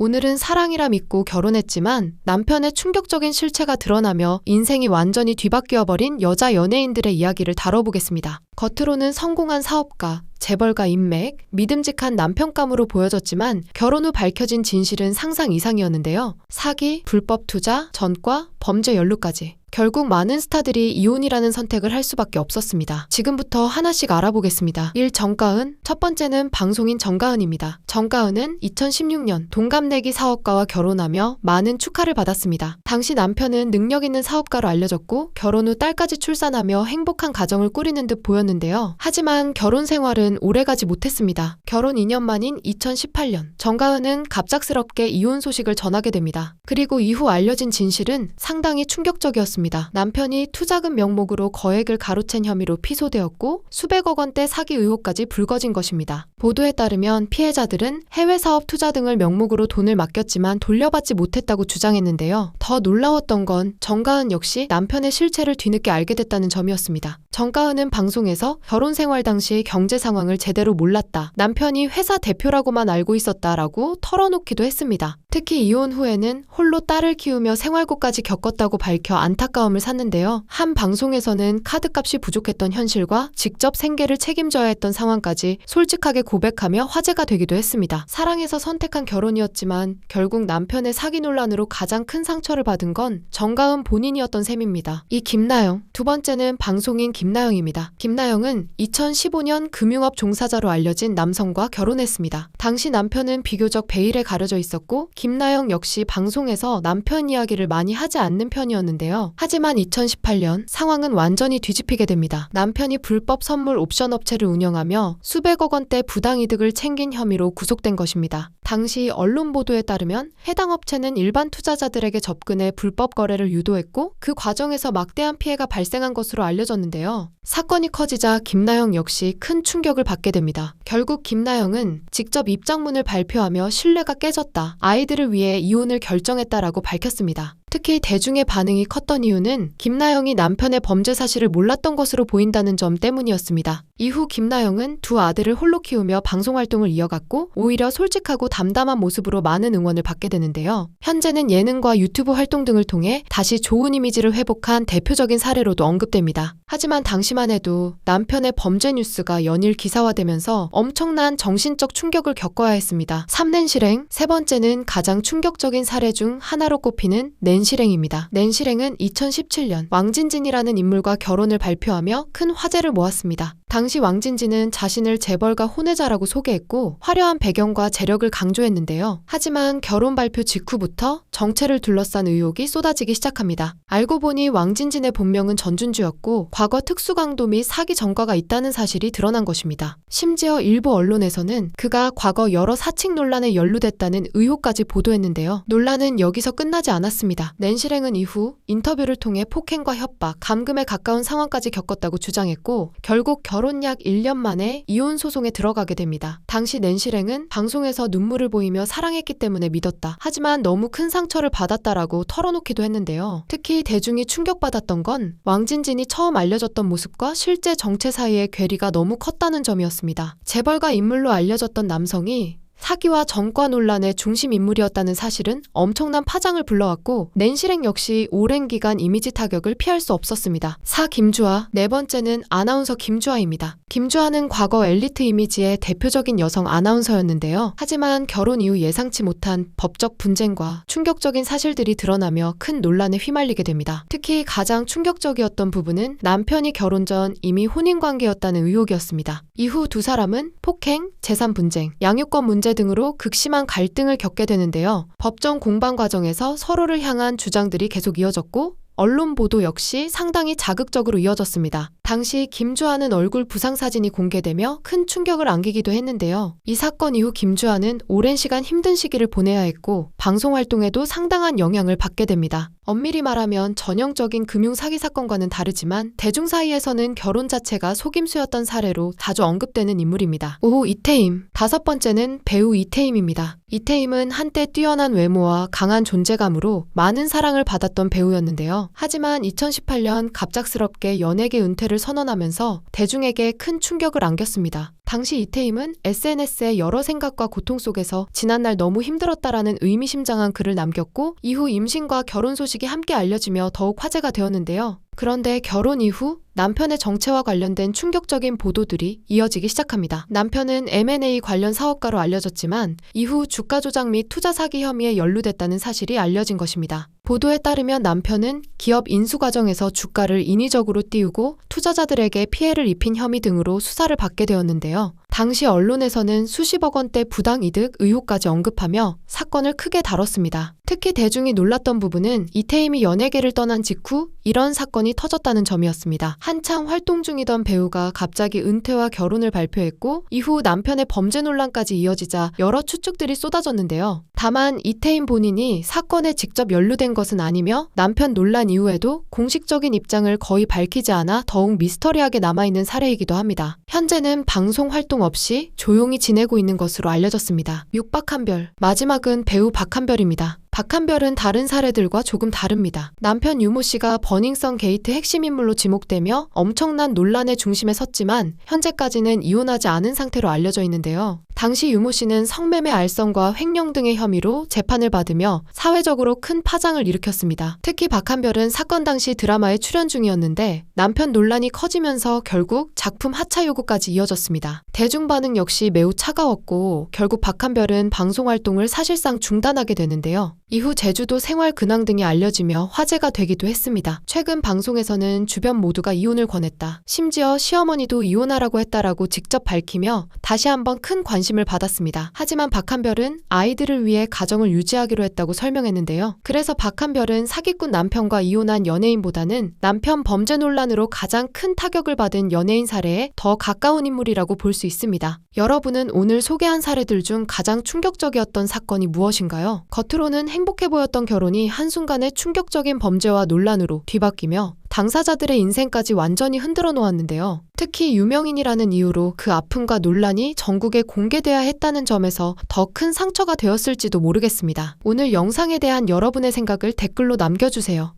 오늘은 사랑이라 믿고 결혼했지만 남편의 충격적인 실체가 드러나며 인생이 완전히 뒤바뀌어버린 여자 연예인들의 이야기를 다뤄보겠습니다. 겉으로는 성공한 사업가, 재벌가 인맥, 믿음직한 남편감으로 보여졌지만 결혼 후 밝혀진 진실은 상상 이상이었는데요. 사기, 불법 투자, 전과, 범죄 연루까지. 결국 많은 스타들이 이혼이라는 선택을 할 수밖에 없었습니다. 지금부터 하나씩 알아보겠습니다. 1. 정가은. 첫 번째는 방송인 정가은입니다. 정가은은 2016년 동갑내기 사업가와 결혼하며 많은 축하를 받았습니다. 당시 남편은 능력 있는 사업가로 알려졌고 결혼 후 딸까지 출산하며 행복한 가정을 꾸리는 듯 보였는데요. 하지만 결혼 생활은 오래가지 못했습니다. 결혼 2년 만인 2018년 정가은은 갑작스럽게 이혼 소식을 전하게 됩니다. 그리고 이후 알려진 진실은 상당히 충격적이었습니다. 남편이 투자금 명목으로 거액을 가로챈 혐의로 피소되었고 수백억 원대 사기 의혹까지 불거진 것입니다. 보도에 따르면 피해자들은 해외 사업 투자 등을 명목으로 돈을 맡겼지만 돌려받지 못했다고 주장했는데요. 더 놀라웠던 건 정가은 역시 남편의 실체를 뒤늦게 알게 됐다는 점이었습니다. 정가은은 방송에서 결혼 생활 당시 경제 상황을 제대로 몰랐다. 남편이 회사 대표라고만 알고 있었다라고 털어놓기도 했습니다. 특히 이혼 후에는 홀로 딸을 키우며 생활고까지 겪었다고 밝혀 안타까움을 샀는데요. 한 방송에서는 카드값이 부족했던 현실과 직접 생계를 책임져야 했던 상황까지 솔직하게 고백하며 화제가 되기도 했습니다. 사랑해서 선택한 결혼이었지만 결국 남편의 사기 논란으로 가장 큰 상처를 받은 건 정가은 본인이었던 셈입니다. 이 김나영. 두 번째는 방송인 김나영입니다. 김나영은 2015년 금융업 종사자로 알려진 남성과 결혼했습니다. 당시 남편은 비교적 베일에 가려져 있었고 김나영 역시 방송에서 남편 이야기를 많이 하지 않는 편이었는데요. 하지만 2018년 상황은 완전히 뒤집히게 됩니다. 남편이 불법 선물 옵션 업체를 운영하며 수백억 원대 부당이득을 챙긴 혐의로 구속된 것입니다. 당시 언론 보도에 따르면 해당 업체는 일반 투자자들에게 접근해 불법 거래를 유도했고 그 과정에서 막대한 피해가 발생한 것으로 알려졌는데요. 사건이 커지자 김나영 역시 큰 충격을 받게 됩니다. 결국 김나영은 직접 입장문을 발표하며 신뢰가 깨졌다. 아이들을 위해 이혼을 결정했다라고 밝혔습니다. 특히 대중의 반응이 컸던 이유는 김나영이 남편의 범죄 사실을 몰랐던 것으로 보인다는 점 때문이었습니다. 이후 김나영은 두 아들을 홀로 키우며 방송활동을 이어갔고 오히려 솔직하고 담담한 모습으로 많은 응원을 받게 되는데요. 현재는 예능과 유튜브 활동 등을 통해 다시 좋은 이미지를 회복한 대표적인 사례로도 언급됩니다. 하지만 당시만 해도 남편의 범죄 뉴스가 연일 기사화되면서 엄청난 정신적 충격을 겪어야 했습니다. 3낸 실행. 세 번째는 가장 충격적인 사례 중 하나로 꼽히는 낸실행입니다. 낸실행은 2017년 왕진진이라는 인물과 결혼을 발표하며 큰 화제를 모았습니다. 당시 왕진진은 자신을 재벌가 혼외자라고 소개했고 화려한 배경과 재력을 강조했는데요. 하지만 결혼 발표 직후부터 정체를 둘러싼 의혹이 쏟아지기 시작합니다. 알고 보니 왕진진의 본명은 전준주였고 과거 특수강도 및 사기 전과가 있다는 사실이 드러난 것입니다. 심지어 일부 언론에서는 그가 과거 여러 사칭 논란에 연루됐다는 의혹까지 보도했는데요. 논란은 여기서 끝나지 않았습니다. 낸실행은 이후 인터뷰를 통해 폭행과 협박, 감금에 가까운 상황까지 겪었다고 주장했고 결국 결혼 약 1년 만에 이혼 소송에 들어가게 됩니다. 당시 낸실행은 방송에서 눈물을 보이며 사랑했기 때문에 믿었다. 하지만 너무 큰 상처를 받았다라고 털어놓기도 했는데요. 특히 대중이 충격받았던 건 왕진진이 처음 알려졌던 모습과 실제 정체 사이의 괴리가 너무 컸다는 점이었습니다. 재벌가 인물로 알려졌던 남성이 사기와 전과 논란의 중심 인물이었다는 사실은 엄청난 파장을 불러왔고 낸실행 역시 오랜 기간 이미지 타격을 피할 수 없었습니다. 4. 김주아. 네 번째는 아나운서 김주아입니다. 김주아는 과거 엘리트 이미지의 대표적인 여성 아나운서였는데요. 하지만 결혼 이후 예상치 못한 법적 분쟁과 충격적인 사실들이 드러나며 큰 논란에 휘말리게 됩니다. 특히 가장 충격적이었던 부분은 남편이 결혼 전 이미 혼인관계였다는 의혹이었습니다. 이후 두 사람은 폭행, 재산 분쟁, 양육권 문제 등으로 극심한 갈등을 겪게 되는데요. 법정 공방 과정에서 서로를 향한 주장들이 계속 이어졌고 언론 보도 역시 상당히 자극적으로 이어졌습니다. 당시 김주아는 얼굴 부상 사진이 공개되며 큰 충격을 안기기도 했는데요. 이 사건 이후 김주아는 오랜 시간 힘든 시기를 보내야 했고 방송 활동에도 상당한 영향을 받게 됩니다. 엄밀히 말하면 전형적인 금융 사기 사건과는 다르지만 대중 사이에서는 결혼 자체가 속임수였던 사례로 자주 언급되는 인물입니다. 5. 이태임. 다섯 번째는 배우 이태임입니다. 이태임은 한때 뛰어난 외모와 강한 존재감으로 많은 사랑을 받았던 배우였는데요. 하지만 2018년 갑작스럽게 연예계 은퇴를 결혼을 선언하면서 대중에게 큰 충격을 안겼습니다. 당시 이태임은 SNS에 여러 생각과 고통 속에서 지난날 너무 힘들었다라는 의미심장한 글을 남겼고 이후 임신과 결혼 소식이 함께 알려지며 더욱 화제가 되었는데요. 그런데 결혼 이후 남편의 정체와 관련된 충격적인 보도들이 이어지기 시작합니다. 남편은 M&A 관련 사업가로 알려졌지만 이후 주가 조작 및 투자 사기 혐의에 연루됐다는 사실이 알려진 것입니다. 보도에 따르면 남편은 기업 인수 과정에서 주가를 인위적으로 띄우고 투자자들에게 피해를 입힌 혐의 등으로 수사를 받게 되었는데요. 당시 언론에서는 수십억 원대 부당이득 의혹까지 언급하며 사건을 크게 다뤘습니다. 특히 대중이 놀랐던 부분은 이태임이 연예계를 떠난 직후 이런 사건이 터졌다는 점이었습니다. 한창 활동 중이던 배우가 갑자기 은퇴와 결혼을 발표했고 이후 남편의 범죄 논란까지 이어지자 여러 추측들이 쏟아졌는데요. 다만 이태임 본인이 사건에 직접 연루된 것은 아니며 남편 논란 이후에도 공식적인 입장을 거의 밝히지 않아 더욱 미스터리하게 남아있는 사례이기도 합니다. 현재는 방송 활동 없이 조용히 지내고 있는 것으로 알려졌습니다. 육박한별, 마지막은 배우 박한별입니다. 박한별은 다른 사례들과 조금 다릅니다. 남편 유모 씨가 버닝썬 게이트 핵심 인물로 지목되며 엄청난 논란의 중심에 섰지만 현재까지는 이혼하지 않은 상태로 알려져 있는데요. 당시 유모 씨는 성매매 알선과 횡령 등의 혐의로 재판을 받으며 사회적으로 큰 파장을 일으켰습니다. 특히 박한별은 사건 당시 드라마에 출연 중이었는데 남편 논란이 커지면서 결국 작품 하차 요구까지 이어졌습니다. 대중 반응 역시 매우 차가웠고 결국 박한별은 방송 활동을 사실상 중단하게 되는데요. 이후 제주도 생활 근황 등이 알려지며 화제가 되기도 했습니다. 최근 방송에서는 주변 모두가 이혼을 권했다. 심지어 시어머니도 이혼하라고 했다라고 직접 밝히며 다시 한번 큰 관심을 받았습니다. 하지만 박한별은 아이들을 위해 가정을 유지하기로 했다고 설명했는데요. 그래서 박한별은 사기꾼 남편과 이혼한 연예인보다는 남편 범죄 논란으로 가장 큰 타격을 받은 연예인 사례에 더 가까운 인물이라고 볼 수 있습니다. 여러분은 오늘 소개한 사례들 중 가장 충격적이었던 사건이 무엇인가요? 겉으로는 행복해 보였던 결혼이 한순간에 충격적인 범죄와 논란으로 뒤바뀌며 당사자들의 인생까지 완전히 흔들어 놓았는데요. 특히 유명인이라는 이유로 그 아픔과 논란이 전국에 공개돼야 했다는 점에서 더 큰 상처가 되었을지도 모르겠습니다. 오늘 영상에 대한 여러분의 생각을 댓글로 남겨주세요.